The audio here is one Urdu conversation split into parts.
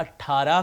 18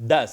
10।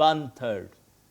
1/3।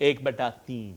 1/3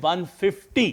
150,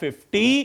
50।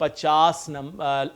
50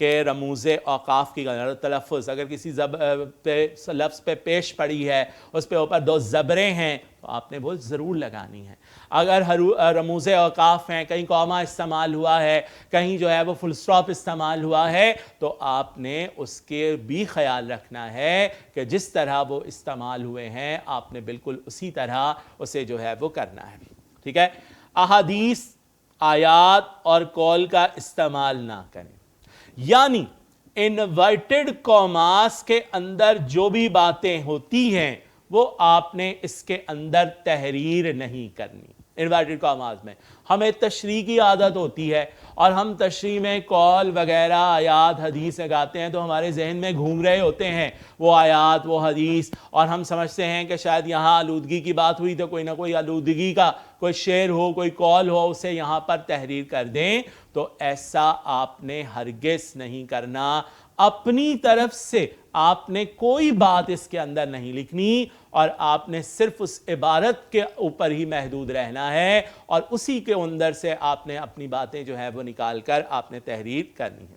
کہ رموز اوقاف کی تلفظ اگر کسی لفظ پہ پیش پڑی ہے اس پہ اوپر 2 زبریں ہیں تو آپ نے وہ ضرور لگانی ہے. اگر رموز اوقاف ہیں, کہیں کوما استعمال ہوا ہے, کہیں جو ہے وہ فل سٹاپ استعمال ہوا ہے, تو آپ نے اس کے بھی خیال رکھنا ہے کہ جس طرح وہ استعمال ہوئے ہیں آپ نے بالکل اسی طرح اسے جو ہے وہ کرنا ہے. ٹھیک ہے. احادیث, آیات اور قول کا استعمال نہ کریں, یعنی انورٹڈ کوماس کے اندر جو بھی باتیں ہوتی ہیں وہ آپ نے اس کے اندر تحریر نہیں کرنی. انورٹڈ کاماز میں ہمیں تشریح کی عادت ہوتی ہے اور ہم تشریح میں قول وغیرہ آیات حدیث لگاتے ہیں تو ہمارے ذہن میں گھوم رہے ہوتے ہیں وہ آیات وہ حدیث, اور ہم سمجھتے ہیں کہ شاید یہاں آلودگی کی بات ہوئی تو کوئی نہ کوئی آلودگی کا کوئی شعر ہو, کوئی قول ہو, اسے یہاں پر تحریر کر دیں. تو ایسا آپ نے ہرگز نہیں کرنا. اپنی طرف سے آپ نے کوئی بات اس کے اندر نہیں لکھنی اور آپ نے صرف اس عبارت کے اوپر ہی محدود رہنا ہے اور اسی کے اندر سے آپ نے اپنی باتیں جو ہے وہ نکال کر آپ نے تحریر کرنی ہے.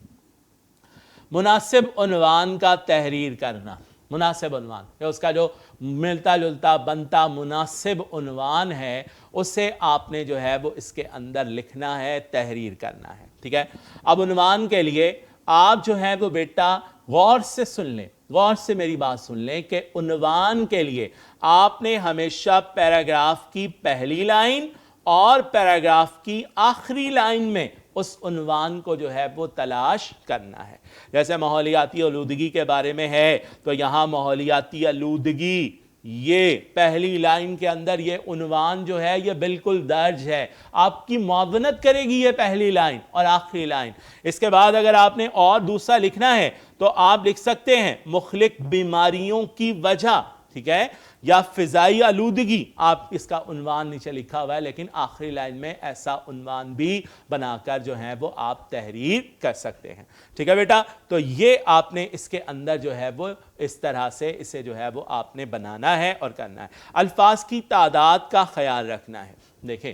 مناسب عنوان کا تحریر کرنا. مناسب عنوان کہ اس کا جو ملتا جلتا بنتا مناسب عنوان ہے اسے آپ نے جو ہے وہ اس کے اندر لکھنا ہے, تحریر کرنا ہے. ٹھیک ہے. اب عنوان کے لیے آپ جو ہے وہ بیٹا غور سے سن لیں, غور سے میری بات سن لیں کہ عنوان کے لیے آپ نے ہمیشہ پیراگراف کی پہلی لائن اور پیراگراف کی آخری لائن میں اس عنوان کو جو ہے وہ تلاش کرنا ہے. جیسے ماحولیاتی آلودگی کے بارے میں ہے تو یہاں ماحولیاتی آلودگی یہ پہلی لائن کے اندر یہ عنوان جو ہے یہ بالکل درج ہے, آپ کی معاونت کرے گی یہ پہلی لائن اور آخری لائن. اس کے بعد اگر آپ نے اور دوسرا لکھنا ہے تو آپ لکھ سکتے ہیں مختلف بیماریوں کی وجہ, ٹھیک ہے, یا فضائی آلودگی, آپ اس کا عنوان نیچے لکھا ہوا ہے لیکن آخری لائن میں ایسا عنوان بھی بنا کر جو ہے وہ آپ تحریر کر سکتے ہیں. ٹھیک ہے بیٹا. تو یہ آپ نے اس کے اندر جو ہے وہ اس طرح سے اسے جو ہے وہ آپ نے بنانا ہے اور کرنا ہے. الفاظ کی تعداد کا خیال رکھنا ہے. دیکھیں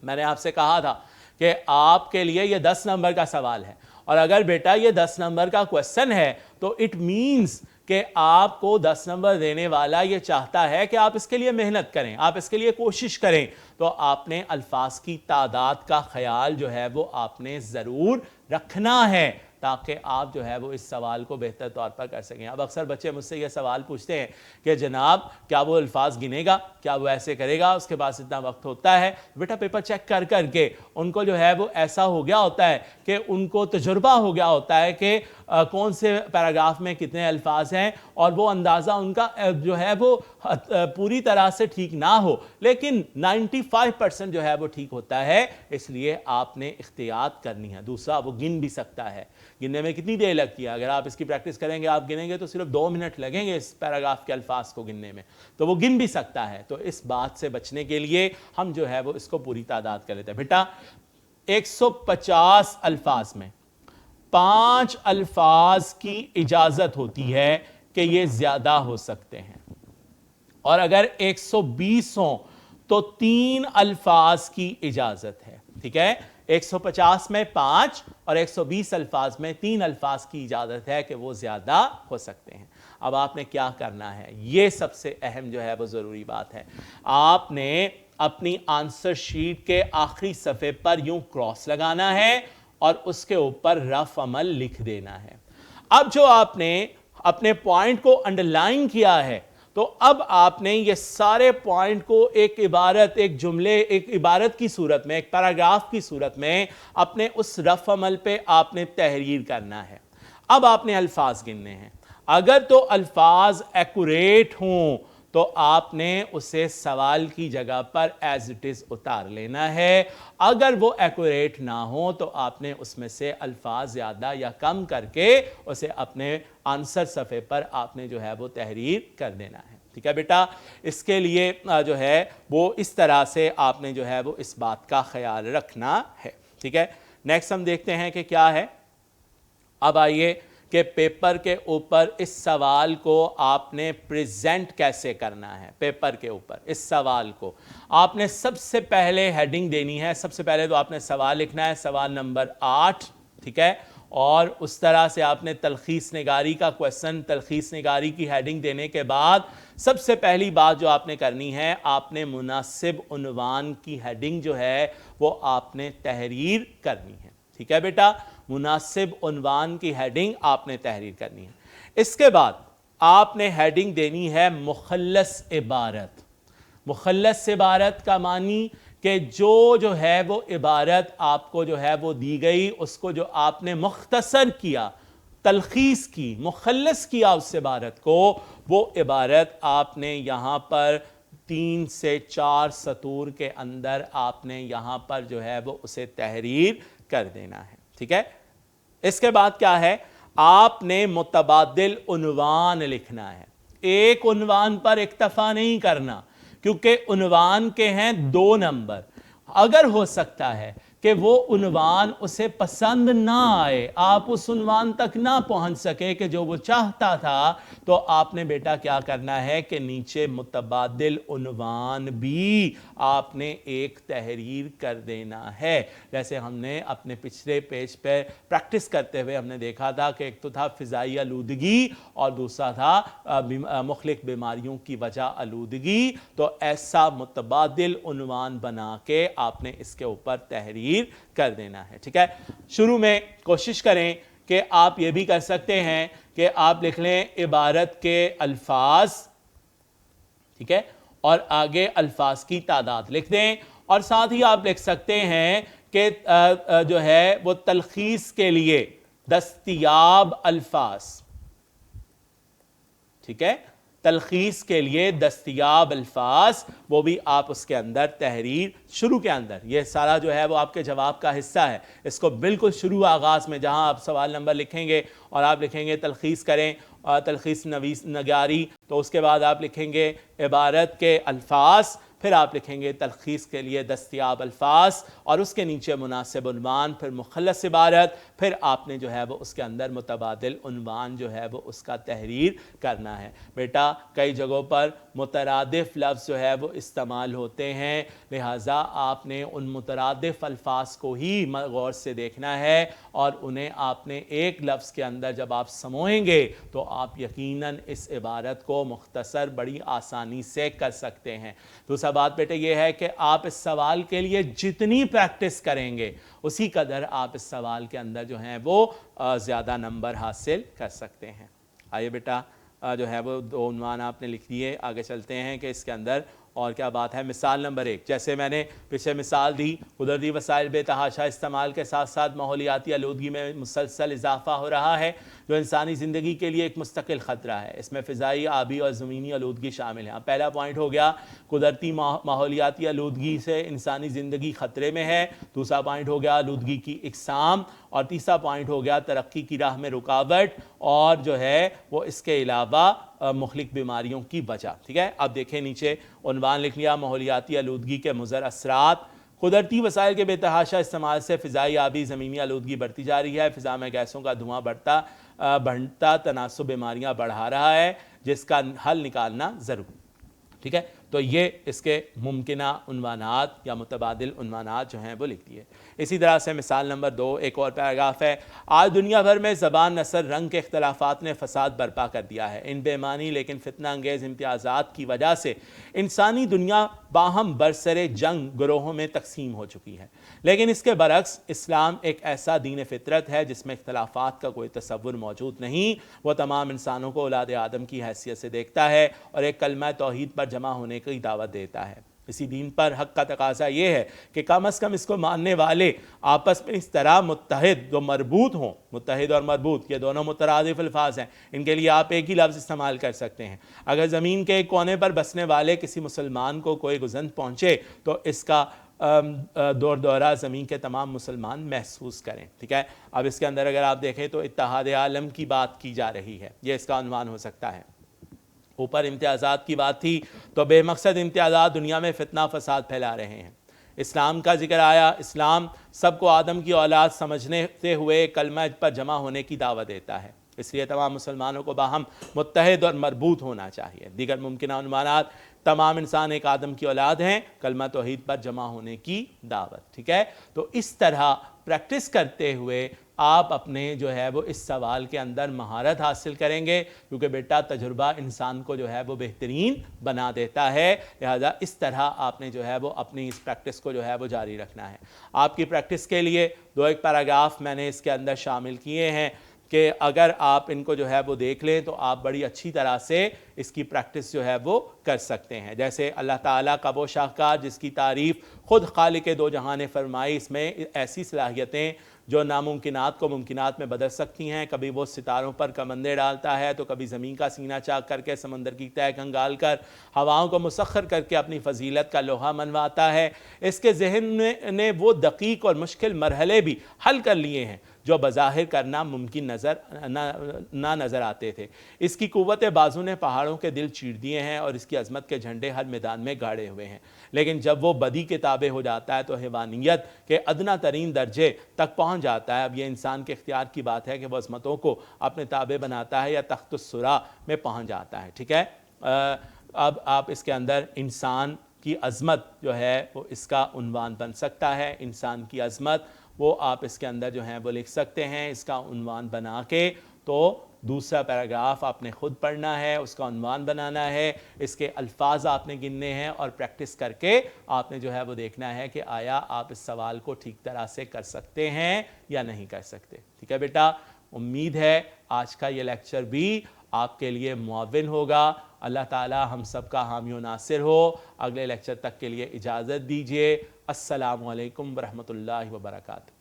میں نے آپ سے کہا تھا کہ آپ کے لیے یہ 10 نمبر کا سوال ہے اور اگر بیٹا یہ 10 نمبر کا کوسچن ہے تو اٹ مینز کہ آپ کو 10 نمبر دینے والا یہ چاہتا ہے کہ آپ اس کے لیے محنت کریں, آپ اس کے لیے کوشش کریں. تو آپ نے الفاظ کی تعداد کا خیال جو ہے وہ آپ نے ضرور رکھنا ہے تاکہ آپ جو ہے وہ اس سوال کو بہتر طور پر کر سکیں. اب اکثر بچے مجھ سے یہ سوال پوچھتے ہیں کہ جناب کیا وہ الفاظ گنے گا, کیا وہ ایسے کرے گا, اس کے پاس اتنا وقت ہوتا ہے؟ بیٹا پیپر چیک کر کر کے ان کو جو ہے وہ ایسا ہو گیا ہوتا ہے کہ ان کو تجربہ ہو گیا ہوتا ہے کہ کون سے پیراگراف میں کتنے الفاظ ہیں اور وہ اندازہ ان کا جو ہے وہ پوری طرح سے ٹھیک نہ ہو لیکن 95% جو ہے وہ ٹھیک ہوتا ہے. اس لیے آپ نے احتیاط کرنی ہے. دوسرا وہ گن بھی سکتا ہے, گننے میں کتنی دیر لگتی ہے؟ اگر آپ اس کی پریکٹس کریں گے آپ گنیں گے تو صرف 2 منٹ لگیں گے اس پیراگراف کے الفاظ کو گننے میں, تو وہ گن بھی سکتا ہے. تو اس بات سے بچنے کے لیے ہم جو ہے وہ اس کو پوری تعداد کر لیتے ہیں. بیٹا 150 الفاظ میں 5 الفاظ کی اجازت ہوتی ہے کہ یہ زیادہ ہو سکتے ہیں, اور اگر 120 ہوں تو 3 الفاظ کی اجازت ہے. ٹھیک ہے. 150 میں 5 اور 120 الفاظ میں 3 الفاظ کی اجازت ہے کہ وہ زیادہ ہو سکتے ہیں. اب آپ نے کیا کرنا ہے, یہ سب سے اہم جو ہے وہ ضروری بات ہے. آپ نے اپنی آنسر شیٹ کے آخری صفحے پر یوں کراس لگانا ہے اور اس کے اوپر رف عمل لکھ دینا ہے. اب جو آپ نے اپنے پوائنٹ کو انڈر لائن کیا ہے تو اب آپ نے یہ سارے پوائنٹ کو ایک عبارت, ایک جملے, ایک عبارت کی صورت میں, ایک پیراگراف کی صورت میں اپنے اس رف عمل پہ آپ نے تحریر کرنا ہے. اب آپ نے الفاظ گننے ہیں. اگر تو الفاظ ایکوریٹ ہوں تو آپ نے اسے سوال کی جگہ پر ایز اٹ از اتار لینا ہے. اگر وہ ایکوریٹ نہ ہو تو آپ نے اس میں سے الفاظ زیادہ یا کم کر کے اسے اپنے آنسر صفحے پر آپ نے جو ہے وہ تحریر کر دینا ہے. ٹھیک ہے بیٹا. اس کے لیے جو ہے وہ اس طرح سے آپ نے جو ہے وہ اس بات کا خیال رکھنا ہے. ٹھیک ہے. نیکسٹ ہم دیکھتے ہیں کہ کیا ہے. اب آئیے کہ پیپر کے اوپر اس سوال کو آپ نے پریزنٹ کیسے کرنا ہے. پیپر کے اوپر اس سوال کو آپ نے سب سے پہلے ہیڈنگ دینی ہے. سب سے پہلے تو آپ نے سوال لکھنا ہے. سوال نمبر 8 ٹھیک ہے. اور اس طرح سے آپ نے تلخیص نگاری کا کویسچن تلخیص نگاری کی ہیڈنگ دینے کے بعد سب سے پہلی بات جو آپ نے کرنی ہے, آپ نے مناسب عنوان کی ہیڈنگ جو ہے وہ آپ نے تحریر کرنی ہے. ٹھیک ہے بیٹا, مناسب عنوان کی ہیڈنگ آپ نے تحریر کرنی ہے. اس کے بعد آپ نے ہیڈنگ دینی ہے مخلص عبارت. مخلص عبارت کا معنی کہ جو ہے وہ عبارت آپ کو جو ہے وہ دی گئی, اس کو جو آپ نے مختصر کیا, تلخیص کی, مخلص کیا اس عبارت کو, وہ عبارت آپ نے یہاں پر 3 سے 4 سطور کے اندر آپ نے یہاں پر جو ہے وہ اسے تحریر کر دینا ہے. ٹھیک ہے. اس کے بعد کیا ہے, آپ نے متبادل عنوان لکھنا ہے. ایک عنوان پر اکتفا نہیں کرنا, کیونکہ عنوان کے ہیں 2 نمبر. اگر ہو سکتا ہے کہ وہ عنوان اسے پسند نہ آئے, آپ اس عنوان تک نہ پہنچ سکے کہ جو وہ چاہتا تھا, تو آپ نے بیٹا کیا کرنا ہے کہ نیچے متبادل عنوان بھی آپ نے ایک تحریر کر دینا ہے. جیسے ہم نے اپنے پچھلے پیج پہ پریکٹس کرتے ہوئے ہم نے دیکھا تھا کہ ایک تو تھا فضائی آلودگی اور دوسرا تھا مخلق بیماریوں کی وجہ آلودگی. تو ایسا متبادل عنوان بنا کے آپ نے اس کے اوپر تحریر کر دینا ہے. ٹھیک ہے. شروع میں کوشش کریں کہ آپ یہ بھی کر سکتے ہیں کہ آپ لکھ لیں عبارت کے الفاظ, ٹھیک ہے, اور آگے الفاظ کی تعداد لکھ دیں, اور ساتھ ہی آپ لکھ سکتے ہیں کہ جو ہے وہ تلخیص کے لیے دستیاب الفاظ. ٹھیک ہے, تلخیص کے لیے دستیاب الفاظ, وہ بھی آپ اس کے اندر تحریر شروع کے اندر, یہ سارا جو ہے وہ آپ کے جواب کا حصہ ہے. اس کو بالکل شروع آغاز میں جہاں آپ سوال نمبر لکھیں گے اور آپ لکھیں گے تلخیص کریں, تلخیص نگاری, تو اس کے بعد آپ لکھیں گے عبارت کے الفاظ, پھر آپ لکھیں گے تلخیص کے لیے دستیاب الفاظ, اور اس کے نیچے مناسب عنوان, پھر مخلص عبارت, پھر آپ نے جو ہے وہ اس کے اندر متبادل عنوان جو ہے وہ اس کا تحریر کرنا ہے. بیٹا کئی جگہوں پر مترادف لفظ جو ہے وہ استعمال ہوتے ہیں, لہٰذا آپ نے ان مترادف الفاظ کو ہی غور سے دیکھنا ہے, اور انہیں آپ نے ایک لفظ کے اندر جب آپ سموئیں گے تو آپ یقیناً اس عبارت کو مختصر بڑی آسانی سے کر سکتے ہیں. دوسرا بات بیٹے یہ ہے کہ آپ اس سوال کے لیے جتنی پریکٹس کریں گے اسی قدر آپ اس سوال کے اندر جو ہیں وہ زیادہ نمبر حاصل کر سکتے ہیں. آئیے بیٹا جو ہے وہ 2 عنوان آپ نے لکھ دیے, آگے چلتے ہیں کہ اس کے اندر اور کیا بات ہے. مثال نمبر 1, جیسے میں نے پیچھے مثال دی, قدرتی وسائل بے تحاشا استعمال کے ساتھ ساتھ ماحولیاتی آلودگی میں مسلسل اضافہ ہو رہا ہے, جو انسانی زندگی کے لیے ایک مستقل خطرہ ہے. اس میں فضائی, آبی اور زمینی آلودگی شامل ہیں. پہلا پوائنٹ ہو گیا قدرتی ماحولیاتی آلودگی سے انسانی زندگی خطرے میں ہے. دوسرا پوائنٹ ہو گیا آلودگی کی اقسام, اور تیسرا پوائنٹ ہو گیا ترقی کی راہ میں رکاوٹ, اور جو ہے وہ اس کے علاوہ مخلق بیماریوں کی وجہ. ٹھیک ہے. اب دیکھیں نیچے عنوان لکھ لیا ماحولیاتی آلودگی کے مضر اثرات. قدرتی وسائل کے بے تحاشا استعمال سے فضائی, آبی, زمینی آلودگی بڑھتی جا رہی ہے. فضا میں گیسوں کا دھواں بڑھتا تناسب بیماریاں بڑھا رہا ہے, جس کا حل نکالنا ضروری. ٹھیک ہے. تو یہ اس کے ممکنہ عنوانات یا متبادل عنوانات جو ہیں وہ لکھ دیے. اسی طرح سے مثال نمبر 2, ایک اور پیراگراف ہے. آج دنیا بھر میں زبان, نسل, رنگ کے اختلافات نے فساد برپا کر دیا ہے. ان بے معنی لیکن فتنہ انگیز امتیازات کی وجہ سے انسانی دنیا باہم برسر جنگ گروہوں میں تقسیم ہو چکی ہے. لیکن اس کے برعکس اسلام ایک ایسا دین فطرت ہے جس میں اختلافات کا کوئی تصور موجود نہیں. وہ تمام انسانوں کو اولاد آدم کی حیثیت سے دیکھتا ہے اور ایک کلمہ توحید پر جمع ہونے کی دعوت دیتا ہے. اسی دین پر حق کا تقاضا یہ ہے کہ کم از کم اس کو ماننے والے آپس میں اس طرح متحد و مربوط ہوں. متحد اور مربوط یہ دونوں مترادف الفاظ ہیں, ان کے لیے آپ ایک ہی لفظ استعمال کر سکتے ہیں. اگر زمین کے ایک کونے پر بسنے والے کسی مسلمان کو کوئی گزند پہنچے تو اس کا دور دورہ زمین کے تمام مسلمان محسوس کریں. ٹھیک ہے. اب اس کے اندر اگر آپ دیکھیں تو اتحاد عالم کی بات کی جا رہی ہے, یہ اس کا عنوان ہو سکتا ہے. اوپر امتیازات کی بات تھی تو بے مقصد امتیازات دنیا میں فتنہ فساد پھیلا رہے ہیں. اسلام کا ذکر آیا. اسلام سب کو آدم کی اولاد سمجھنے ہوئے کلمہ پر جمع ہونے کی دعوت دیتا ہے. اس لیے تمام مسلمانوں کو باہم متحد اور مربوط ہونا چاہیے. دیگر ممکنہ عنوانات, تمام انسان ایک آدم کی اولاد ہیں, کلمہ توحید پر جمع ہونے کی دعوت. ٹھیک ہے. تو اس طرح پریکٹس کرتے ہوئے آپ اپنے جو ہے وہ اس سوال کے اندر مہارت حاصل کریں گے، کیونکہ بیٹا تجربہ انسان کو جو ہے وہ بہترین بنا دیتا ہے، لہذا اس طرح آپ نے جو ہے وہ اپنی اس پریکٹس کو جو ہے وہ جاری رکھنا ہے۔ آپ کی پریکٹس کے لیے 2 پیراگراف میں نے اس کے اندر شامل کیے ہیں کہ اگر آپ ان کو جو ہے وہ دیکھ لیں تو آپ بڑی اچھی طرح سے اس کی پریکٹس جو ہے وہ کر سکتے ہیں۔ جیسے اللہ تعالیٰ کا وہ شاہکار جس کی تعریف خود خالق دو جہاں نے فرمائی، اس میں ایسی صلاحیتیں جو ناممکنات کو ممکنات میں بدل سکتی ہیں، کبھی وہ ستاروں پر کمندیں ڈالتا ہے تو کبھی زمین کا سینہ چاک کر کے سمندر کی تہہ کھنگال کر ہواؤں کو مسخر کر کے اپنی فضیلت کا لوحہ منواتا ہے۔ اس کے ذہن نے وہ دقیق اور مشکل مرحلے بھی حل کر لیے ہیں جو بظاہر کرنا ممکن نہ نظر آتے تھے۔ اس کی قوت بازو نے پہاڑوں کے دل چیر دیے ہیں اور اس کی عظمت کے جھنڈے ہر میدان میں گاڑے ہوئے ہیں، لیکن جب وہ بدی کے تابع ہو جاتا ہے تو حیوانیت کے ادنیٰ ترین درجے تک پہنچ جاتا ہے۔ اب یہ انسان کے اختیار کی بات ہے کہ وہ عظمتوں کو اپنے تابع بناتا ہے یا تخت الصراع میں پہنچ جاتا ہے، ٹھیک ہے۔ اب آپ اس کے اندر انسان کی عظمت جو ہے وہ اس کا عنوان بن سکتا ہے، انسان کی عظمت وہ آپ اس کے اندر جو ہیں وہ لکھ سکتے ہیں اس کا عنوان بنا کے۔ تو دوسرا پیراگراف آپ نے خود پڑھنا ہے، اس کا عنوان بنانا ہے، اس کے الفاظ آپ نے گننے ہیں اور پریکٹس کر کے آپ نے جو ہے وہ دیکھنا ہے کہ آیا آپ اس سوال کو ٹھیک طرح سے کر سکتے ہیں یا نہیں کر سکتے، ٹھیک ہے بیٹا۔ امید ہے آج کا یہ لیکچر بھی آپ کے لیے معاون ہوگا۔ اللہ تعالی ہم سب کا حامی و ناصر ہو۔ اگلے لیکچر تک کے لیے اجازت دیجیے۔ السلام علیکم ورحمۃ اللہ وبرکاتہ۔